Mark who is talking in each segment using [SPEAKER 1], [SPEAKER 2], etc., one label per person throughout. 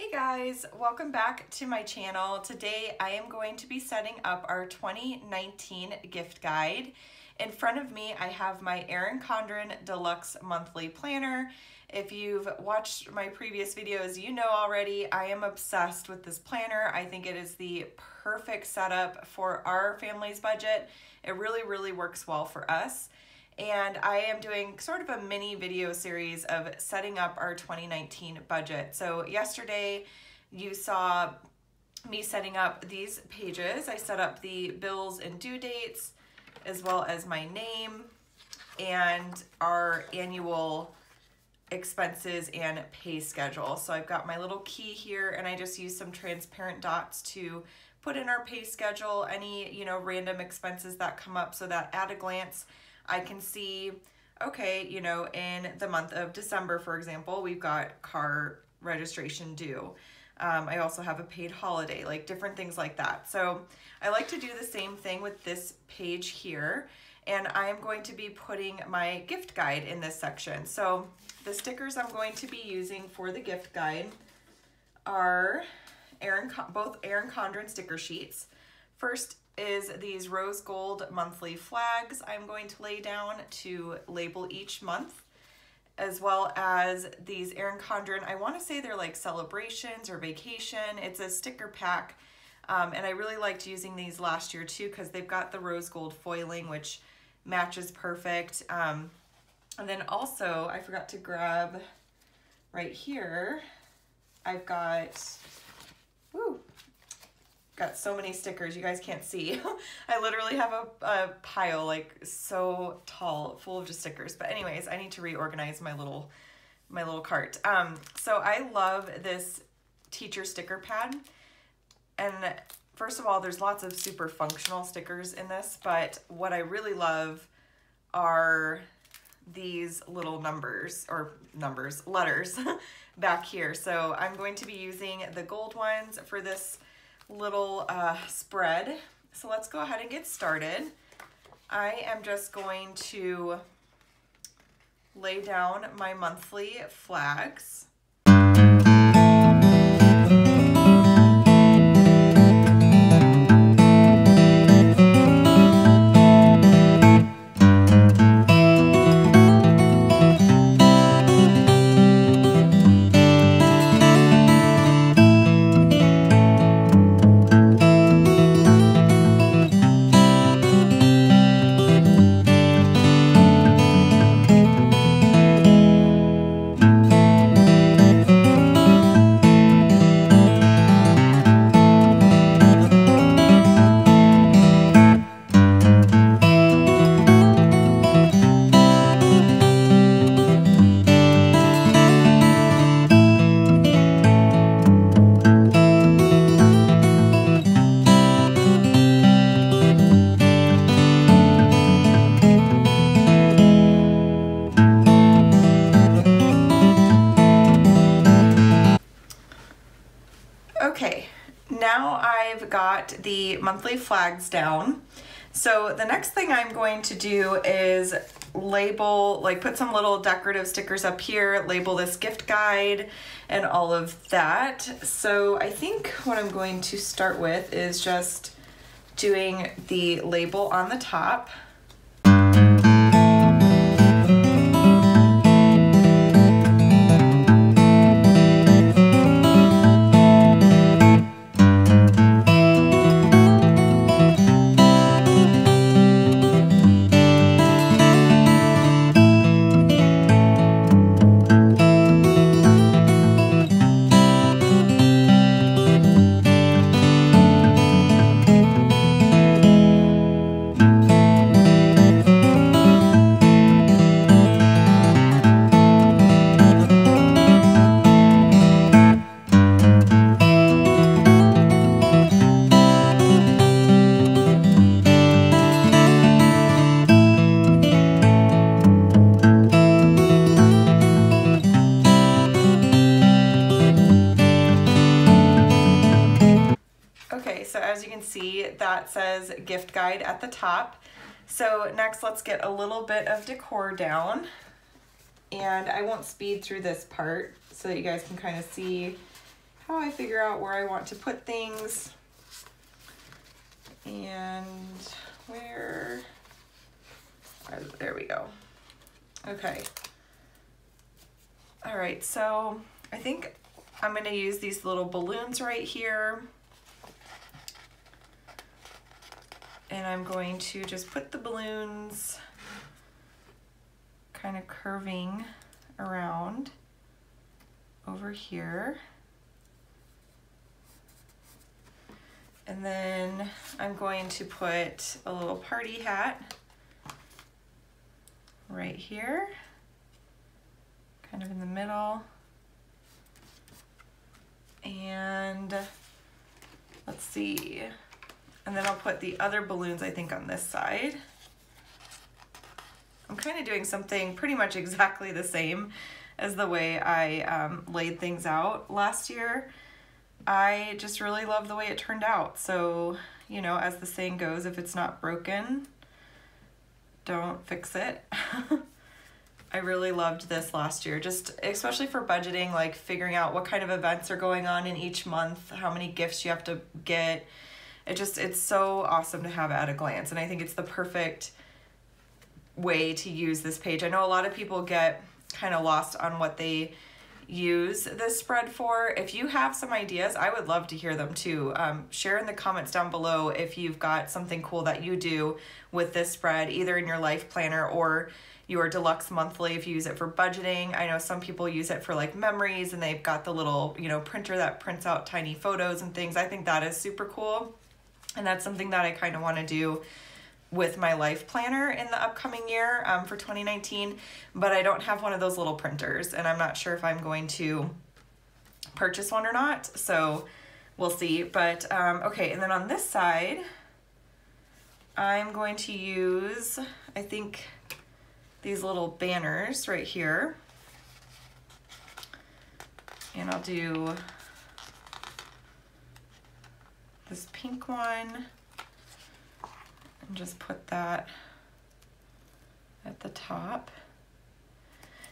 [SPEAKER 1] Hey guys, welcome back to my channel. Today I am going to be setting up our 2019 gift guide. In front of me I have my Erin Condren Deluxe monthly planner. If you've watched my previous videos, you know already I am obsessed with this planner. I think it is the perfect setup for our family's budget. It really works well for us. And I am doing sort of a mini video series of setting up our 2019 budget. So yesterday you saw me setting up these pages. I set up the bills and due dates, as well as my name and our annual expenses and pay schedule. So I've got my little key here, and I just use some transparent dots to put in our pay schedule, any, random expenses that come up, so that at a glance I can see, okay, in the month of December, for example, we've got car registration due. I also have a paid holiday, like different things like that. So I like to do the same thing with this page here, and I am going to be putting my gift guide in this section. So the stickers I'm going to be using for the gift guide are both Erin Condren sticker sheets. First is these rose gold monthly flags I'm going to lay down to label each month, as well as these Erin Condren, I want to say they're like celebrations or vacation. It's a sticker pack, and I really liked using these last year too because they've got the rose gold foiling, which matches perfect. And then also, I forgot to grab right here, I've got, got so many stickers you guys can't see. I literally have a pile like so tall full of just stickers. But anyways, I need to reorganize my little cart. So I love this teacher sticker pad. And first of all, there's lots of super functional stickers in this, but what I really love are these little letters back here. So I'm going to be using the gold ones for this little spread. So let's go ahead and get started. I am just going to lay down my monthly flags. Okay, now I've got the monthly flags down. So the next thing I'm going to do is label, put some little decorative stickers up here, label this gift guide and all of that. So I think what I'm going to start with is just doing the label on the top. Okay, so as you can see, that says gift guide at the top. So next, let's get a little bit of decor down. And I won't speed through this part so that you guys can kind of see how I figure out where I want to put things. And there we go. Okay. All right, so I think I'm gonna use these little balloons right here. And I'm going to just put the balloons kind of curving around over here. And then I'm going to put a little party hat right here, kind of in the middle. And let's see. And then I'll put the other balloons, I think, on this side. I'm kind of doing something pretty much exactly the same as the way I laid things out last year. I just really love the way it turned out. So, you know, as the saying goes, if it's not broken, don't fix it. I really loved this last year, just especially for budgeting, like figuring out what kind of events are going on in each month, how many gifts you have to get. It's so awesome to have at a glance. And I think it's the perfect way to use this page. I know a lot of people get kind of lost on what they use this spread for. If you have some ideas, I would love to hear them too. Share in the comments down below if you've got something cool that you do with this spread, either in your life planner or your deluxe monthly if you use it for budgeting. I know some people use it for like memories and they've got the little, you know, printer that prints out tiny photos and things. I think that is super cool. And that's something that I kind of want to do with my life planner in the upcoming year for 2019, but I don't have one of those little printers and I'm not sure if I'm going to purchase one or not, so we'll see. But okay, and then on this side, I'm going to use, I think, these little banners right here, and I'll do this pink one and just put that at the top.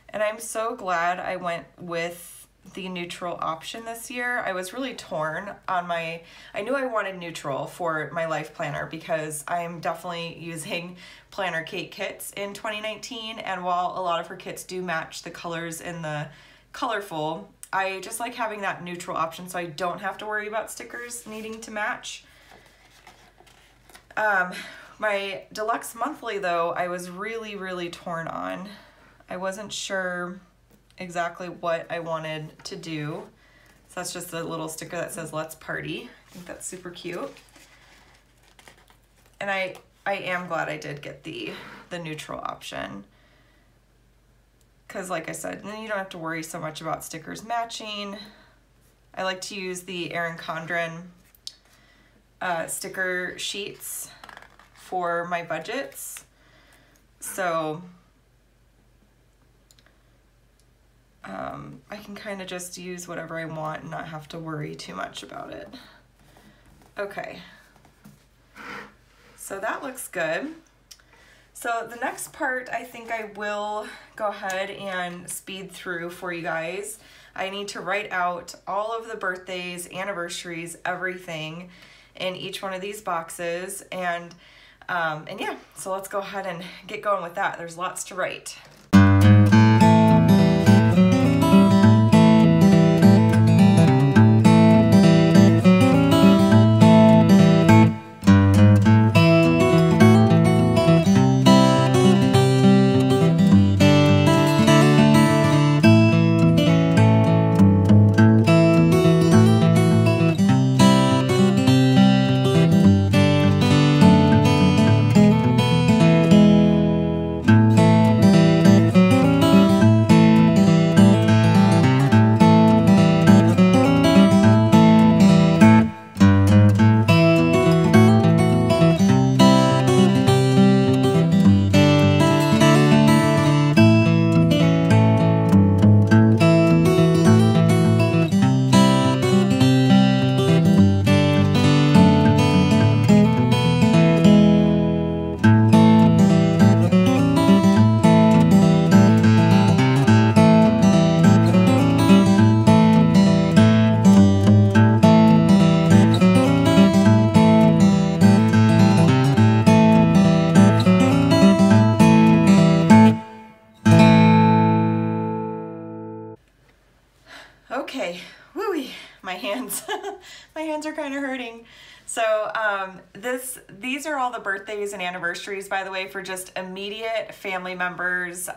[SPEAKER 1] And I'm so glad I went with the neutral option this year. I was really torn on I knew I wanted neutral for my life planner because I'm definitely using planner Kate kits in 2019, and while a lot of her kits do match the colors in the colorful, I just like having that neutral option so I don't have to worry about stickers needing to match. My deluxe monthly though, I was really torn on. I wasn't sure exactly what I wanted to do. So that's just a little sticker that says let's party. I think that's super cute. And I am glad I did get the neutral option. Because like I said, then you don't have to worry so much about stickers matching. I like to use the Erin Condren sticker sheets for my budgets. So I can kind of just use whatever I want and not have to worry too much about it. Okay, so that looks good. So the next part, I think I will go ahead and speed through for you guys. I need to write out all of the birthdays, anniversaries, everything in each one of these boxes. And yeah, so let's go ahead and get going with that. There's lots to write. Okay, woo-wee, my hands, my hands are kind of hurting. So these are all the birthdays and anniversaries, by the way, for just immediate family members.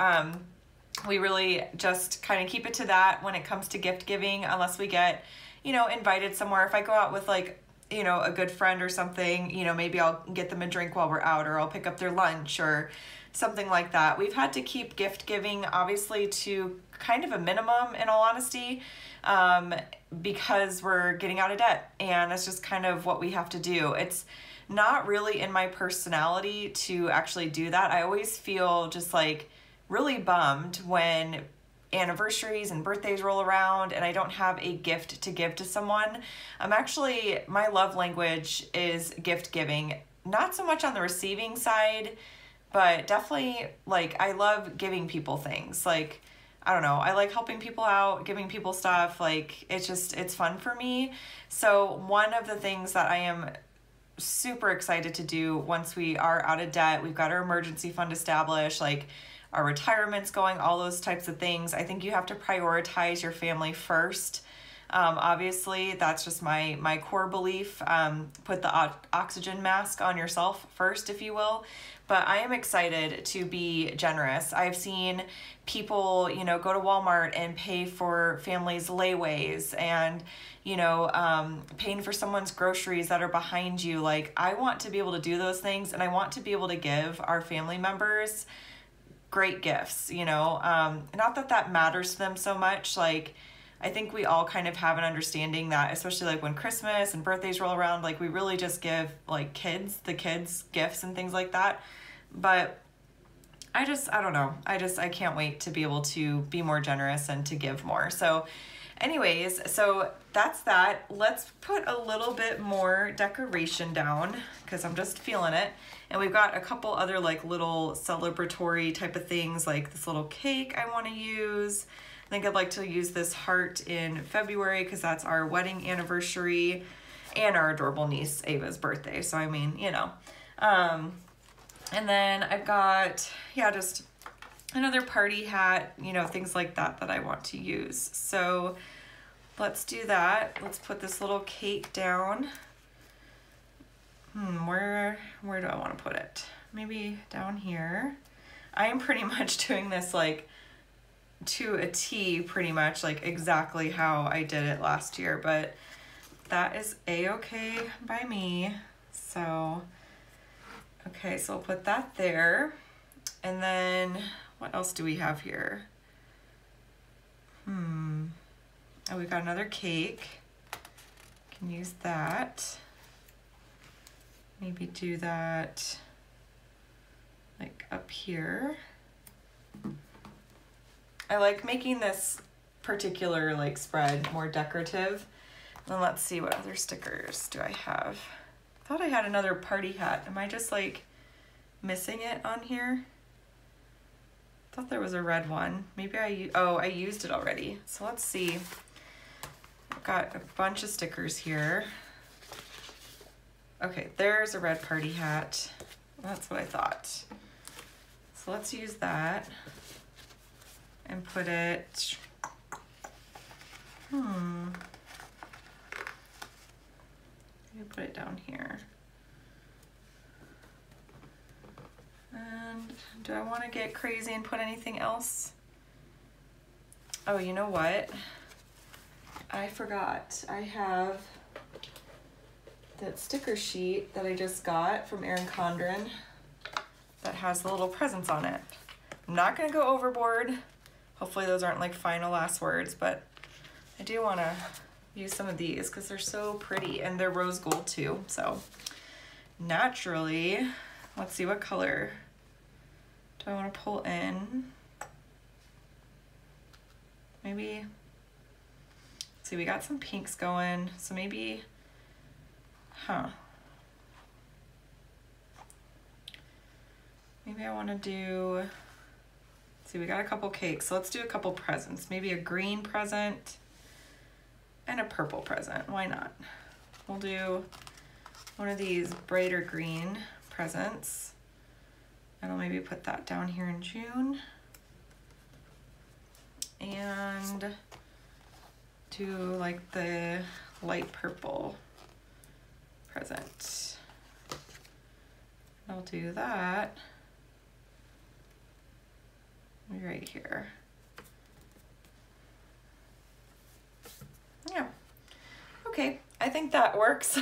[SPEAKER 1] We really just kind of keep it to that when it comes to gift giving, unless we get, you know, invited somewhere. If I go out with like, you know, a good friend or something, you know, maybe I'll get them a drink while we're out, or I'll pick up their lunch or something like that. We've had to keep gift giving, obviously, to kind of a minimum, in all honesty, because we're getting out of debt, and that's just kind of what we have to do. It's not really in my personality to actually do that. I always feel just like really bummed when anniversaries and birthdays roll around and I don't have a gift to give to someone. My love language is gift giving, not so much on the receiving side, but definitely like I love giving people things. Like, I don't know, I like helping people out, giving people stuff. Like, it's fun for me. So one of the things that I am super excited to do once we are out of debt, we've got our emergency fund established, like our retirement's going, all those types of things. I think you have to prioritize your family first. Obviously, that's just my core belief. Put the oxygen mask on yourself first, if you will. But I am excited to be generous. I've seen people, you know, go to Walmart and pay for families' layaways and, you know, paying for someone's groceries that are behind you. Like, I want to be able to do those things, and I want to be able to give our family members great gifts, you know. Not that that matters to them so much. Like, I think we all kind of have an understanding that, especially like when Christmas and birthdays roll around, like we really just give like the kids gifts and things like that. But I don't know. I can't wait to be able to be more generous and to give more. So anyways, so that's that. Let's put a little bit more decoration down because I'm just feeling it. And we've got a couple other like little celebratory type of things, like this little cake I want to use. I think I'd like to use this heart in February because that's our wedding anniversary and our adorable niece Ava's birthday. So I mean, you know. And then I've got, yeah, just another party hat, you know, things like that that I want to use. So let's do that. Let's put this little cake down. Where do I want to put it? Maybe down here. I am pretty much doing this like to a T, pretty much like exactly how I did it last year, but that is a-okay by me. So, okay, so I'll put that there. And then what else do we have here? Oh, we got another cake. Can use that. Maybe do that like up here. I like making this particular like spread more decorative. And let's see, what other stickers do I have? I thought I had another party hat. Am I just like missing it on here? I thought there was a red one. Maybe I used it already. So let's see. I've got a bunch of stickers here. Okay, there's a red party hat. That's what I thought. So let's use that and put it, maybe put it down here. And do I want to get crazy and put anything else? Oh, you know what? I forgot. I have that sticker sheet that I just got from Erin Condren that has the little presents on it. I'm not gonna go overboard. Hopefully those aren't like final last words, but I do wanna use some of these because they're so pretty and they're rose gold too. So naturally, let's see, what color do I wanna pull in? Maybe, let's see, we got some pinks going. So maybe, maybe I want to do, see, we got a couple cakes, so let's do a couple presents. Maybe a green present and a purple present. Why not? We'll do one of these brighter green presents, and I'll maybe put that down here in June. And do do like the light purple present. I'll do that right here. Yeah, okay, I think that works.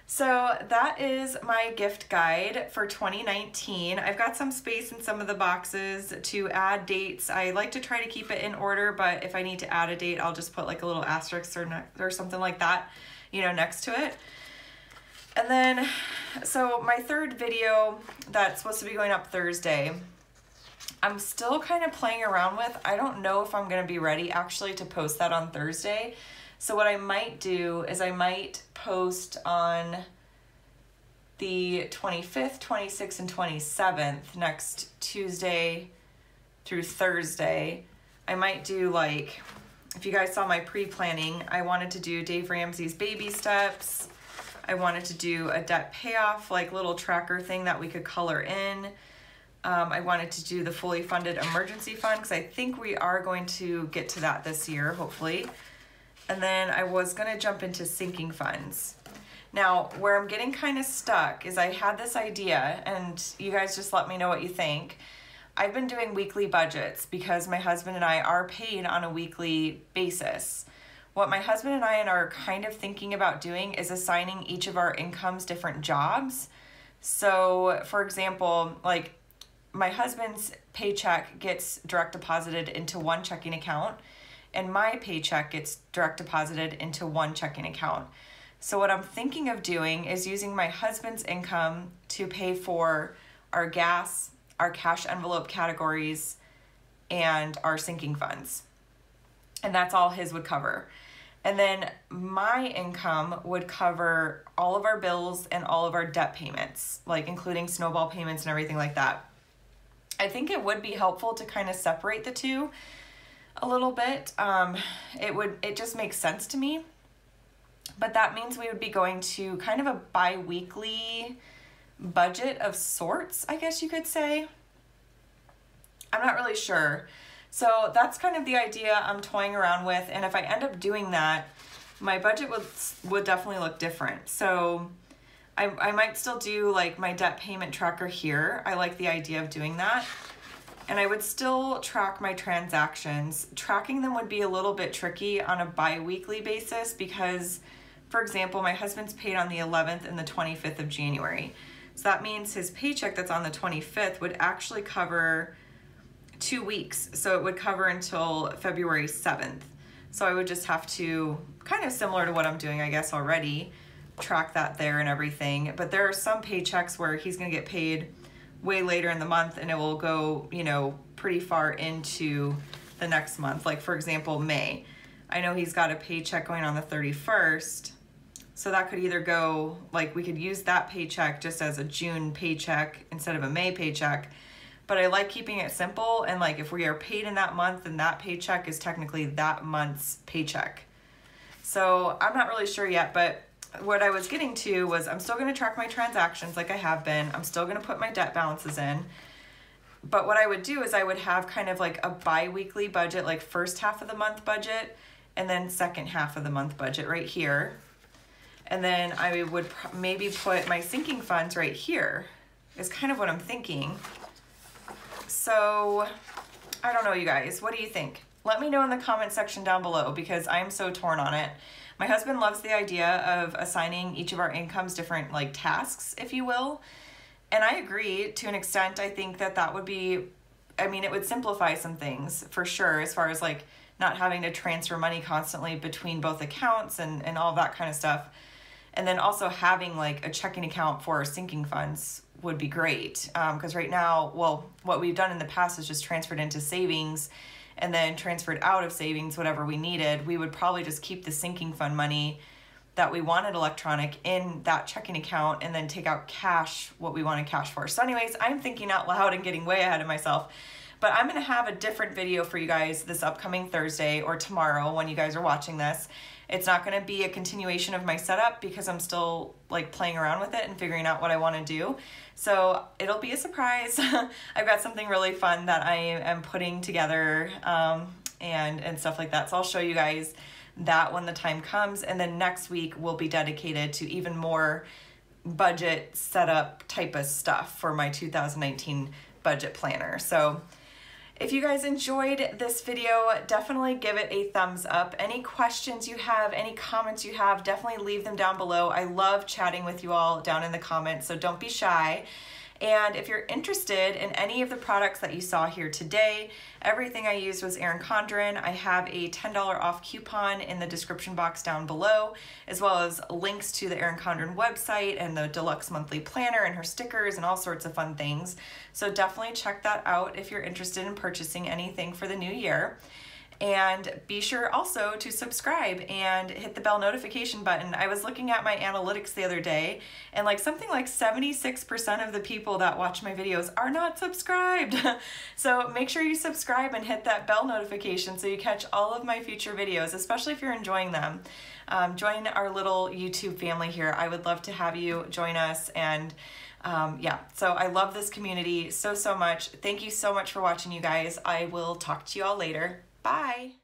[SPEAKER 1] So that is my gift guide for 2019. I've got some space in some of the boxes to add dates. I like to try to keep it in order, but if I need to add a date, I'll just put like a little asterisk or something like that, you know, next to it. And then, so my third video that's supposed to be going up Thursday, I'm still kind of playing around with. I don't know if I'm gonna be ready actually to post that on Thursday. So what I might do is I might post on the 25th, 26th, and 27th, next Tuesday through Thursday. I might do like, if you guys saw my pre-planning, I wanted to do Dave Ramsey's baby steps. I wanted to do a debt payoff, like little tracker thing that we could color in. I wanted to do the fully funded emergency fund because I think we are going to get to that this year, hopefully. And then I was gonna jump into sinking funds. Now, where I'm getting kind of stuck is I had this idea, and you guys just let me know what you think. I've been doing weekly budgets because my husband and I are paid on a weekly basis. What my husband and I are kind of thinking about doing is assigning each of our incomes different jobs. So, for example, like my husband's paycheck gets direct deposited into one checking account, and my paycheck gets direct deposited into one checking account. So what I'm thinking of doing is using my husband's income to pay for our gas, our cash envelope categories, and our sinking funds. And that's all his would cover. And then my income would cover all of our bills and all of our debt payments, like including snowball payments and everything like that. I think it would be helpful to kind of separate the two a little bit. It just makes sense to me. But that means we would be going to kind of a bi-weekly budget of sorts, I guess you could say. I'm not really sure. So that's kind of the idea I'm toying around with. And if I end up doing that, my budget would definitely look different. So I might still do like my debt payment tracker here. I like the idea of doing that. And I would still track my transactions. Tracking them would be a little bit tricky on a bi-weekly basis because, for example, my husband's paid on the 11th and the 25th of January. So that means his paycheck that's on the 25th would actually cover 2 weeks. So it would cover until February 7th. So I would just have to, kind of similar to what I'm doing, I guess, already, track that there and everything. But there are some paychecks where he's gonna get paid way later in the month and it will go, you know, pretty far into the next month. Like for example, May. I know he's got a paycheck going on the 31st. So that could either go, like we could use that paycheck just as a June paycheck instead of a May paycheck. But I like keeping it simple, and like if we are paid in that month, then that paycheck is technically that month's paycheck. So I'm not really sure yet, but what I was getting to was I'm still going to track my transactions like I have been. I'm still going to put my debt balances in. But what I would do is I would have kind of like a bi-weekly budget, like first half of the month budget, and then second half of the month budget right here. And then I would maybe put my sinking funds right here is kind of what I'm thinking. So I don't know, you guys, what do you think? Let me know in the comment section down below because I'm so torn on it. My husband loves the idea of assigning each of our incomes different like tasks, if you will. And I agree to an extent. I think that that would be, I mean, it would simplify some things for sure, as far as like not having to transfer money constantly between both accounts and all that kind of stuff. And then also having like a checking account for our sinking funds would be great. Because right now, well, what we've done in the past is just transferred into savings and then transferred out of savings whatever we needed. We would probably just keep the sinking fund money that we wanted electronic in that checking account and then take out cash, what we wanted cash for. So anyways, I'm thinking out loud and getting way ahead of myself. But I'm going to have a different video for you guys this upcoming Thursday or tomorrow when you guys are watching this. It's not going to be a continuation of my setup because I'm still like playing around with it and figuring out what I want to do. So it'll be a surprise. I've got something really fun that I am putting together and stuff like that. So I'll show you guys that when the time comes. And then next week will be dedicated to even more budget setup type of stuff for my 2019 budget planner. So if you guys enjoyed this video, definitely give it a thumbs up. Any questions you have, any comments you have, definitely leave them down below. I love chatting with you all down in the comments, so don't be shy. And if you're interested in any of the products that you saw here today, everything I used was Erin Condren. I have a $10 off coupon in the description box down below, as well as links to the Erin Condren website and the deluxe monthly planner and her stickers and all sorts of fun things. So definitely check that out if you're interested in purchasing anything for the new year. And be sure also to subscribe and hit the bell notification button. I was looking at my analytics the other day, and something like 76% of the people that watch my videos are not subscribed. So make sure you subscribe and hit that bell notification so you catch all of my future videos, especially if you're enjoying them. Join our little YouTube family here. I would love to have you join us. And yeah, so I love this community so much. Thank you so much for watching, you guys. I will talk to you all later. Bye.